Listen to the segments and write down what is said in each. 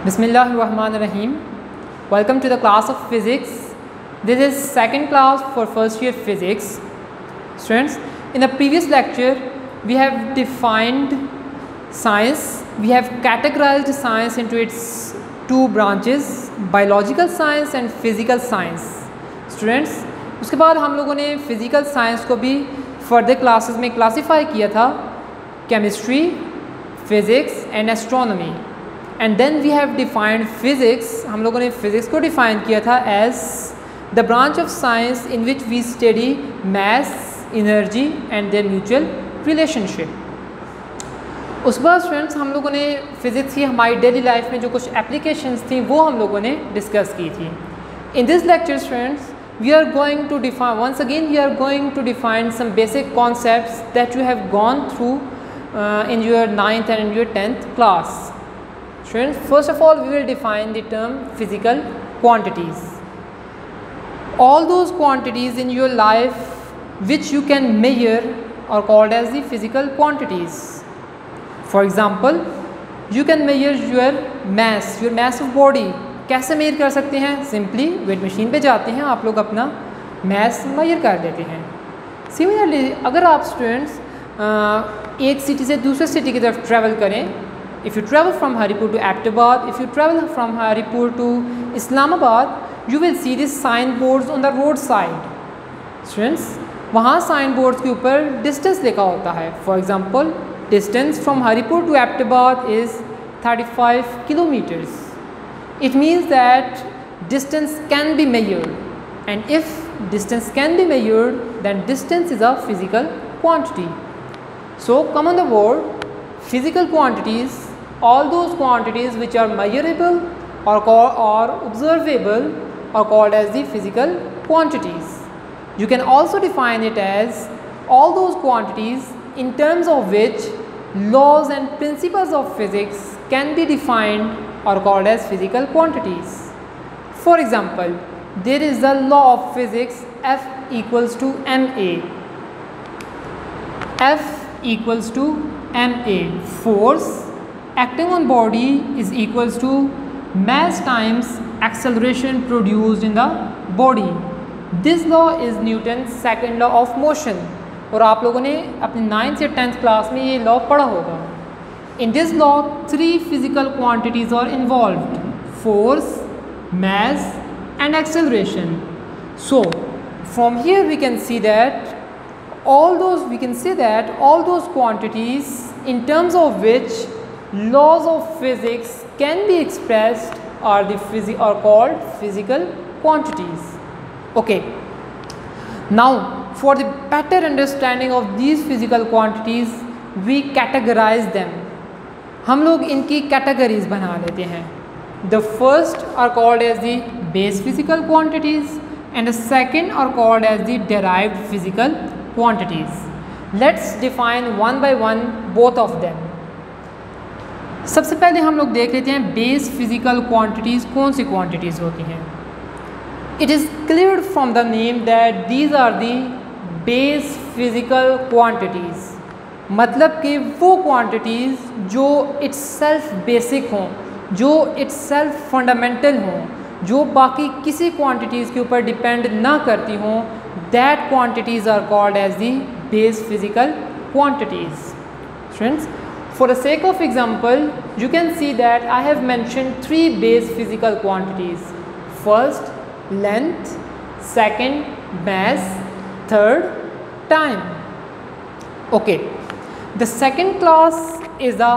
Bismillahirrahmanirrahim. Welcome to the class of physics. This is second class for first year physics. Students, in the previous lecture we have defined science. We have categorized science into its two branches, biological science and physical science. Students, उसके बाद हम लोगों ने physical science को भी further classes में classify किया था, chemistry, physics and astronomy. And then we have defined physics. हम लोगों ने physics को define किया था as the branch of science in which we study mass, energy and their mutual relationship. उस बाद स्टूडेंट्स हम लोगों ने फिज़िक्स की हमारी डेली लाइफ में जो कुछ एप्लीकेशंस थी वो हम लोगों ने डिस्कस की थी. In this lecture students we are going to define once again we are going to define some basic concepts that you have gone through in your 9th and in your 10th class. Students, first of all we will define the term physical quantities. All those quantities in your life which you can measure are called as the physical quantities. For example, you can measure your mass of body. कैसे major कर सकते हैं? Simply weight machine पे जाते हैं, आप लोग अपना मास मेजर कर देते हैं. सिमिलरली अगर आप स्टूडेंट्स एक सिटी से दूसरे सिटी की तरफ ट्रैवल करें, if you travel from Haripur to Abbottabad, if you travel from Haripur to Islamabad, you will see this sign boards on the road side. Students, वहाँ साइन बोर्ड्स के ऊपर डिस्टेंस लिखा होता है. For example, distance from Haripur to Ahmedabad is 35 kilometers. It means that distance can be measured, and if distance can be measured, then distance is a physical quantity. So come on the board, physical quantities, all those quantities which are measurable or observable are called as the physical quantities. You can also define it as all those quantities in terms of which laws and principles of physics can be defined or called as physical quantities. For example, there is the law of physics F equals to ma. F equals to ma. Force acting on body is equals to mass times acceleration produced in the body. This law is Newton's second law of motion. और आप लोगों ने अपने 9th या 10th class में ये law पढ़ा होगा. In this law 3 physical quantities are involved: force, mass and acceleration. So from here we can see that all those quantities in terms of which laws of physics can be expressed are called physical quantities. Okay, now for the better understanding of these physical quantities we categorize them. हम लोग इनकी categories बना लेते हैं. The first are called as the base physical quantities and the second are called as the derived physical quantities. Let's define one by one both of them. सबसे पहले हम लोग देख लेते हैं base physical quantities कौन सी quantities होती हैं. It is clear from the name that these are the base physical quantities. मतलब कि वो क्वांटिटीज़ जो इट्स सेल्फ बेसिक हों, जो इट्स सेल्फ फंडामेंटल हों, जो बाकी किसी क्वांटिटीज़ के ऊपर डिपेंड ना करती हों, that quantities are called as the base physical quantities. Students, for the sake of example you can see that I have mentioned 3 base physical quantities. First length, second mass, third time. Okay, the second class is the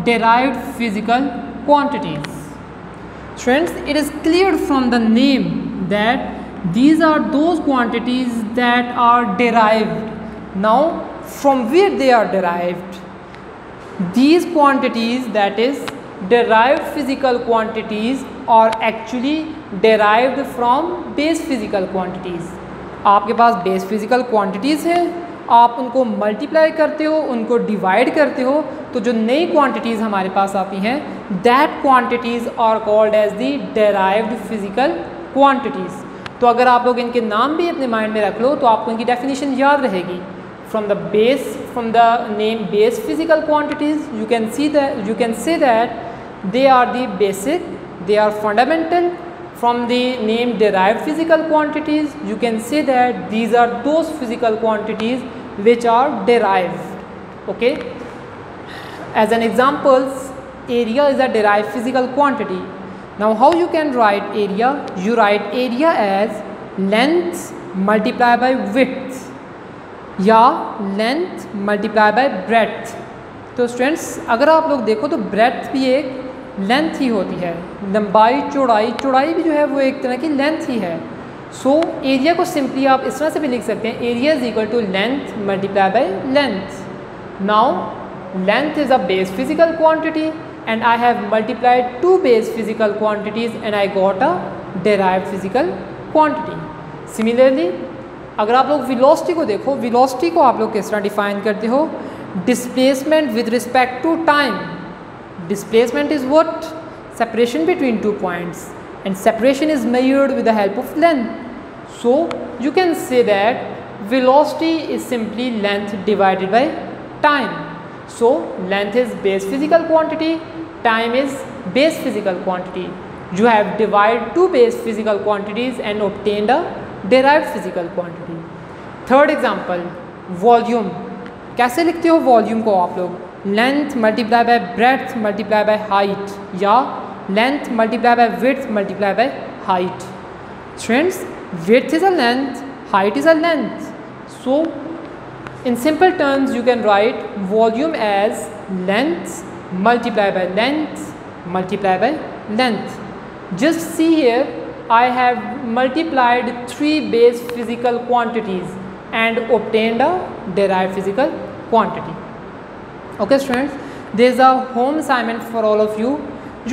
derived physical quantities. Friends, it is clear from the name that these are those quantities that are derived. Now from where they are derived? These quantities, that is derived physical quantities, are actually derived from base physical quantities. आपके पास base physical quantities हैं, आप उनको multiply करते हो, उनको divide करते हो, तो जो नई क्वांटिटीज़ हमारे पास आती हैं that quantities are called as the derived physical quantities. तो अगर आप लोग इनके नाम भी अपने माइंड में रख लो तो आपको इनकी डेफिनेशन याद रहेगी. From the name base physical quantities you can say that they are the basic they are fundamental. From the name derived physical quantities, you can say that these are those physical quantities which are derived. Okay, as an example, area is a derived physical quantity. Now how you can write area? You write area as length multiplied by width या length multiply by breadth. तो students अगर आप लोग देखो तो breadth भी एक length ही होती है, लंबाई चौड़ाई भी जो है वो एक तरह की लेंथ ही है। सो एरिया को सिंपली आप इस तरह से भी लिख सकते हैं, area is equal to length multiply by length. Now length is a base physical quantity and I have multiplied two base physical quantities and I got a derived physical quantity. Similarly अगर आप लोग velocity को देखो, velocity को आप लोग किस तरह डिफाइन करते हो? Displacement with respect to time. Displacement is what? Separation between 2 points, and separation is measured with the help of length. So you can say that velocity is simply length divided by time. So length is base physical quantity, time is base physical quantity. You have divided two base physical quantities and obtained a derived physical quantity. Third example, volume. कैसे लिखते हो volume को आप लोग? Length multiply by breadth multiply by height या length multiply by width multiply by height. Students width is a length, height is a length. So in simple terms you can write volume as length multiply by length multiply by length. Just see here I have multiplied 3 base physical quantities and obtained a derived physical quantity. Okay students, there is a home assignment for all of you.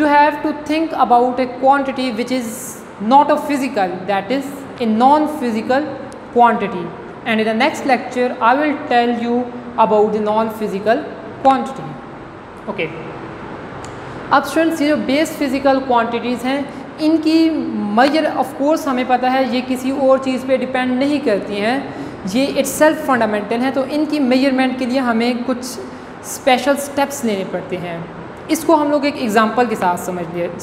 You have to think about a quantity which is not a physical, that is a non-physical quantity, and in the next lecture I will tell you about the non-physical quantity. Okay, अब students ये जो base physical quantities हैं इनकी measure of course हमें पता है ये किसी और चीज़ पे डिपेंड नहीं करती हैं, ये इटसेल्फ फंडामेंटल हैं। तो इनकी मेजरमेंट के लिए हमें कुछ स्पेशल स्टेप्स लेने पड़ते हैं। इसको हम लोग एक एग्जांपल के साथ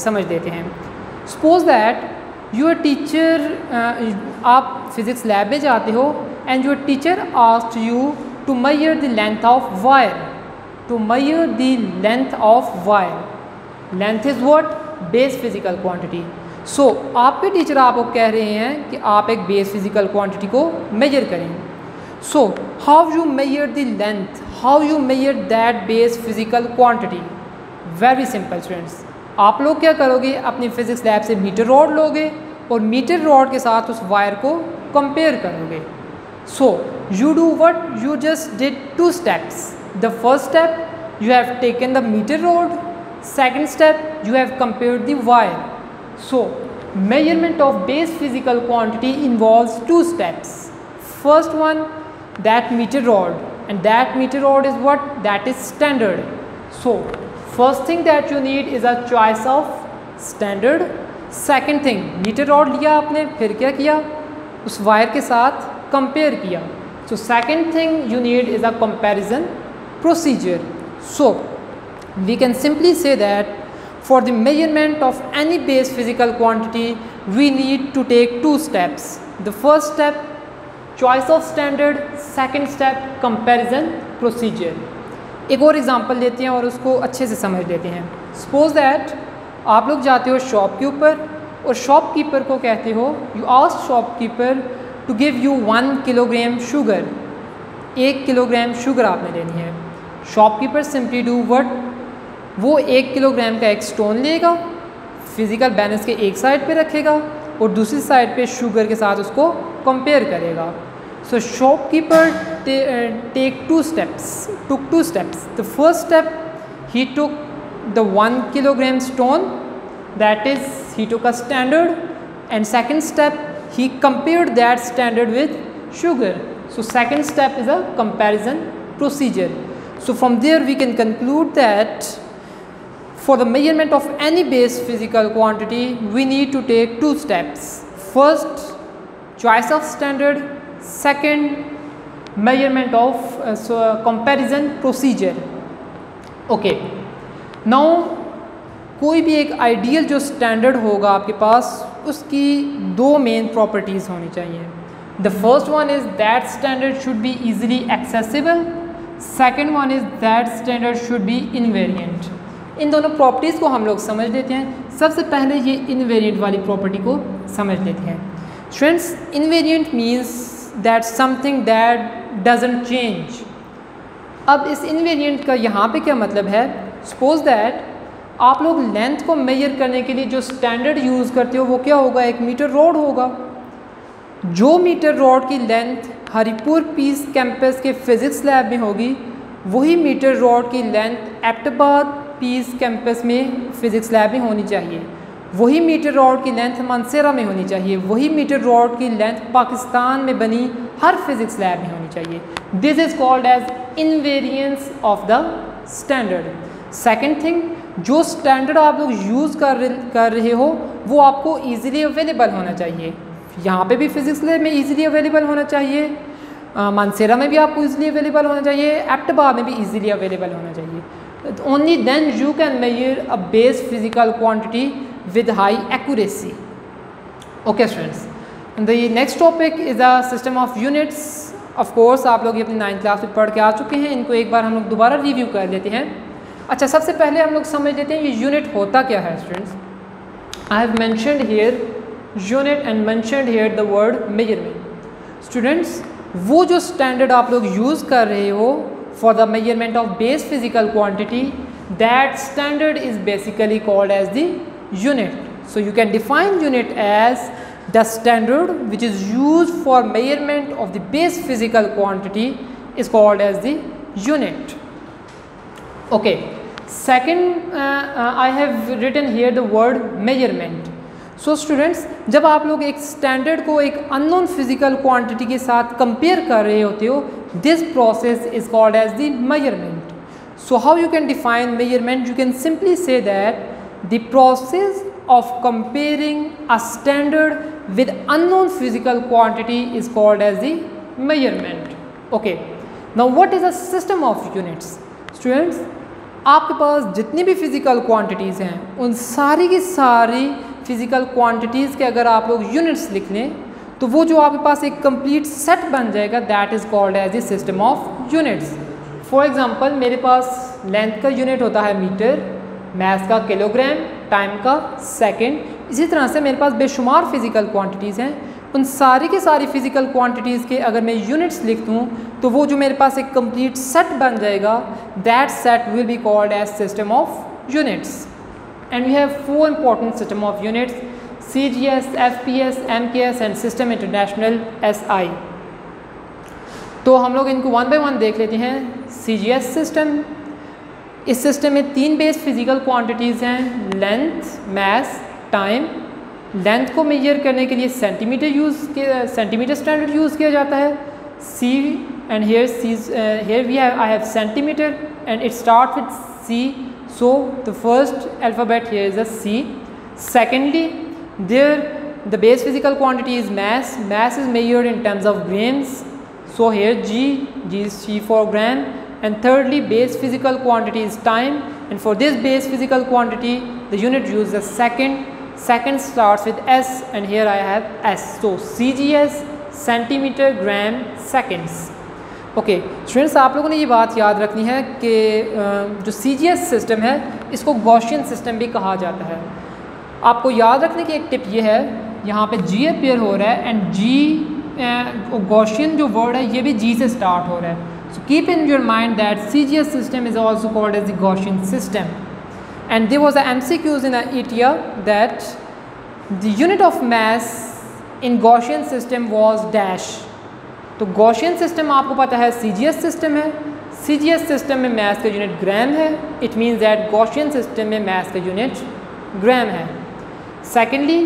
समझ लेते हैं। सपोज दैट यूर टीचर, आप फिज़िक्स लैब में जाते हो and your teacher asked you to measure the length of wire, to measure the length of wire. Length is what? Base physical quantity. So आपके टीचर आपको कह रहे हैं कि आप एक बेस फिजिकल क्वांटिटी को मेजर करें। So how you measure the length, how you measure that base physical quantity? Very simple students, आप लोग क्या करोगे, अपनी फिजिक्स लैब से मीटर रॉड लोगे और मीटर रॉड के साथ उस वायर को कंपेयर करोगे। So you do what? You just did 2 steps. The first step you have taken the metre rod, second step you have compared the wire. So measurement of base physical quantity involves 2 steps. First one, that meter rod, and that meter rod is what? That is standard. So first thing that you need is a choice of standard. Second thing, meter rod लिया आपने, फिर क्या किया? उस wire के साथ compare किया। So second thing you need is a comparison procedure. So we can simply say that for the measurement of any base physical quantity we need to take 2 steps. The first step, choice of standard, second step, comparison procedure. एक और example लेते हैं और उसको अच्छे से समझ लेते हैं। सपोज दैट आप लोग जाते हो शॉप के ऊपर और शॉपकीपर को कहते हो, you ask shopkeeper to give you 1 kilogram sugar, 1 kilogram sugar आपने लेनी है। Shopkeeper simply do what? वो 1 किलोग्राम का एक स्टोन लेगा, फिज़िकल बैलेंस के एक साइड पे रखेगा और दूसरी साइड पे शुगर के साथ उसको कंपेयर करेगा। सो shopkeeper took 2 steps. The first step, he took the 1 kilogram stone, that is he took a standard, and second step he compared that standard with sugar. So second step is a comparison procedure. So from there we can conclude that for the measurement of any base physical quantity we need to take 2 steps. First, choice of standard, second, measurement of comparison procedure. Okay, now कोई भी एक ideal जो standard होगा आपके पास, उसकी दो main properties होनी चाहिए. The first one is that standard should be easily accessible. Second one is that standard should be invariant. इन दोनों प्रॉपर्टीज़ को हम लोग समझ लेते हैं. सबसे पहले ये इनवेरिएंट वाली प्रॉपर्टी को समझ लेते हैं. Students, invariant means that something that doesn't change. अब इस इनवेरिएंट का यहाँ पे क्या मतलब है? सपोज दैट आप लोग लेंथ को मेजर करने के लिए जो स्टैंडर्ड यूज़ करते हो वो क्या होगा? 1 मीटर रॉड होगा. जो मीटर रॉड की लेंथ हरिपुर पीस कैंपस के फिज़िक्स लैब में होगी, वही मीटर रॉड की लेंथ एबटाबाद पीस कैंपस में फ़िज़िक्स लैब में होनी चाहिए. वही मीटर रॉड की लेंथ मानसेरा में होनी चाहिए. वही मीटर रॉड की लेंथ पाकिस्तान में बनी हर फिज़िक्स लैब में होनी चाहिए. This is called as invariance of the standard. Second thing, जो स्टैंडर्ड आप लोग यूज़ कर रहे हो वो आपको ईज़िली अवेलेबल होना चाहिए. यहाँ पे भी फिज़िक्स लैब में ईज़िली अवेलेबल होना चाहिए, मानसेरा में भी आपको ईज़िली अवेलेबल होना चाहिए, एबटाबाद में भी ईज़िली अवेलेबल होना चाहिए. Only then you can measure a base physical quantity with high accuracy. Okay students, and the next topic is a system of units. Of course आप लोग ये अपनी 9th क्लास में पढ़ के आ चुके हैं. इनको एक बार हम लोग दोबारा रिव्यू कर लेते हैं. अच्छा, सबसे पहले हम लोग समझ लेते हैं ये यूनिट होता क्या है. Students, I have mentioned here unit and mentioned here the word measurement. Students, वो जो स्टैंडर्ड आप लोग यूज़ कर रहे हो for the measurement of base physical quantity, that standard is basically called as the unit. So you can define unit as the standard which is used for measurement of the base physical quantity is called as the unit. Okay, second, I have written here the word measurement. So students, जब आप लोग एक standard को एक unknown physical quantity के साथ compare कर रहे होते हो, this process is called as the measurement. So how you can define measurement? You can simply say that the process of comparing a standard with unknown physical quantity is called as the measurement. Okay, now what is a system of units? Students, आपके पास जितनी भी physical quantities हैं उन सारी की सारी physical quantities के अगर आप लोग यूनिट्स लिख लें तो वो जो आपके पास एक कंप्लीट सेट बन जाएगा, that is called as a system of units. For example, मेरे पास लेंथ का यूनिट होता है मीटर, मास का किलोग्राम, टाइम का सेकंड. इसी तरह से मेरे पास बेशुमार फिज़िकल क्वांटिटीज़ हैं. उन सारी की सारी फिज़िकल क्वांटिटीज़ के अगर मैं यूनिट्स लिख दूँ तो वो जो मेरे पास एक कंप्लीट सेट बन जाएगा, that set will be called as system of units. And we have 4 important system of units: CGS, FPS, MKS and System International SI. तो हम लोग इनको 1 by 1 देख लेते हैं. CGS सिस्टम, इस सिस्टम में 3 बेस फिजिकल क्वांटिटीज़ हैं: लेंथ, मास, टाइम. लेंथ को मेजर करने के लिए सेंटीमीटर स्टैंडर्ड यूज़ किया जाता है. C and here we have I have centimeter and it starts with C. So the first alphabet here is a C. Secondly, the base physical quantity is mass. Mass is measured in terms of grams. So here G is C for gram. And thirdly, base physical quantity is time. And for this base physical quantity, the unit used is second. Second starts with S, and here I have S. So CGS, centimeter, gram, seconds. Okay students, आप लोगों ने ये बात याद रखनी है कि जो CGS सिस्टम है इसको गॉसियन सिस्टम भी कहा जाता है. आपको याद रखने की एक टिप ये है, यहाँ पे G अपीयर हो रहा है एंड G गॉसियन जो वर्ड है ये भी G से स्टार्ट हो रहा है. So keep in your mind that CGS system is also called as the Gaussian system. And there was a MCQs in ETA that the unit of mass in Gaussian system was dash. तो Gaussian system आपको पता है CGS system है. CGS system में mass का unit gram है. It means that Gaussian system में mass का यूनिट ग्राम है. सेकेंडली,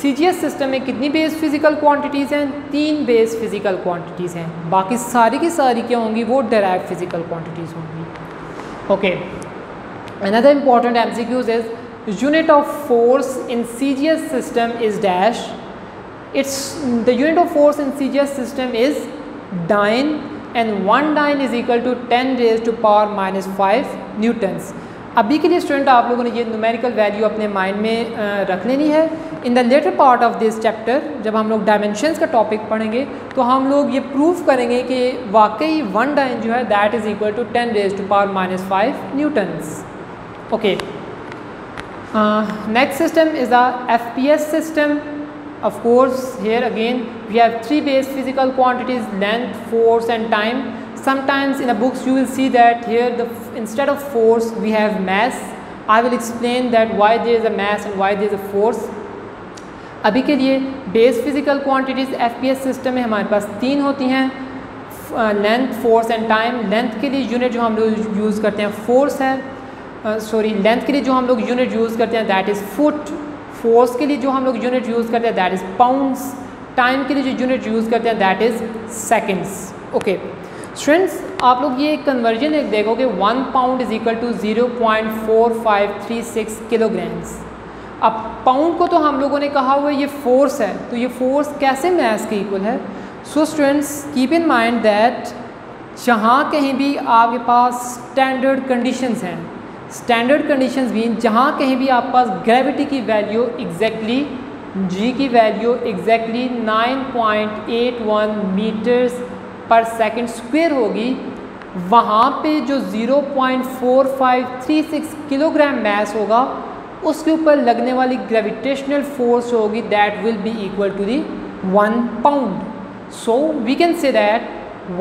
CGS सिस्टम में कितनी बेस फिजिकल क्वांटिटीज़ हैं? 3 बेस फिजिकल क्वांटिटीज़ हैं. बाकी सारी की सारी क्या होंगी? वो डायरेक्ट फिजिकल क्वांटिटीज़ होंगी. Okay, another important MCQs is unit of force in CGS system is dash. The unit of force in CGS system is dyne, and 1 dyne is equal to 10 raised to power minus 5 newtons. अभी के लिए student आप लोगों ने ये numerical value अपने mind में रख लेनी है। In the latter part of this chapter जब हम लोग डायमेंशंस का टॉपिक पढ़ेंगे तो हम लोग ये प्रूव करेंगे कि वाकई 1 डाइन जो है that is equal to 10 raised to power -5 newtons. Okay, next system is the FPS system. Of course, here again we have 3 base physical quantities: length, force and time. Sometimes in the books you will see that here instead of force we have mass. I will explain that why there is a mass and why there is a force. अभी के लिए base physical quantities FPS system में हमारे पास 3 होती हैं: length, force and time. Length के लिए unit जो हम लोग यूज़ करते हैं फोर्स है, लेंथ के लिए जो हम लोग यूनिट यूज़ करते हैं दैट इज़ फुट। फोर्स के लिए जो हम लोग यूनिट यूज़ करते हैं दैट इज़ पाउंड्स। टाइम के लिए जो यूनिट यूज़ करते हैं that is seconds. Okay students, आप लोग ये कन्वर्जन एक देखोगे 1 pound is equal to 0.4536 kilograms. अब पाउंड को तो हम लोगों ने कहा हुआ ये फोर्स है, तो ये फोर्स कैसे मैस के इक्वल है? So students keep in mind that जहाँ कहीं भी आपके पास स्टैंडर्ड कंडीशंस हैं, स्टैंडर्ड कंडीशंस भी जहाँ कहीं भी आपके पास ग्रेविटी की वैल्यू एग्जैक्टली जी की वैल्यू एग्जैक्टली 9.81 मीटर्स पर सेकंड स्क्वायर होगी, वहाँ पे जो 0.4536 किलोग्राम मैस होगा उसके ऊपर लगने वाली ग्रेविटेशनल फोर्स होगी that will be equal to the 1 pound. So we can say that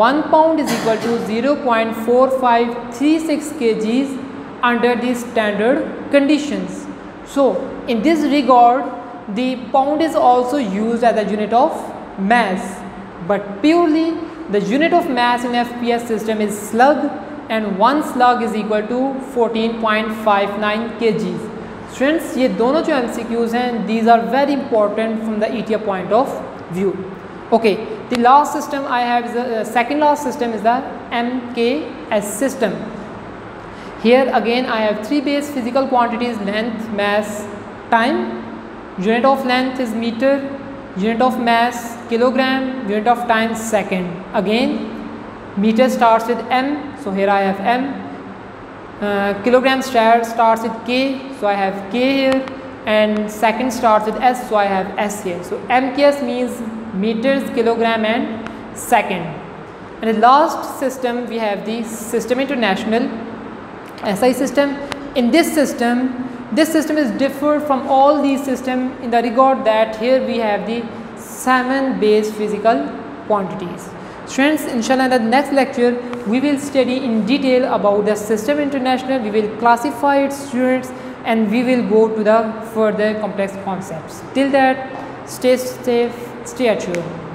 1 pound is equal to 0.4536 kgs under the standard conditions. So in this regard the pound is also used as a unit of mass, but purely the unit of mass in FPS system is slug and 1 slug is equal to 14.59 kgs. Students, ये दोनों जो MCQs हैं these are very important from the ETA point of view. Okay, the last system I have is the second last system is the MKS system. Here again I have 3 base physical quantities: length, mass, time. Unit of length is meter, unit of mass kilogram, unit of time second. Again meter starts with M, so here I have M. Kilogram starts with K, so I have K here, and second starts with S, so I have S here. So MKS means meters, kilogram and second. And the last system we have the System International SI system. In this system is different from all these systems in the regard that here we have the 7 base physical quantities. Students, inshallah in the next lecture we will study in detail about the System International. We will classify its students and we will go to the further complex concepts. Till that, stay safe, stay at home.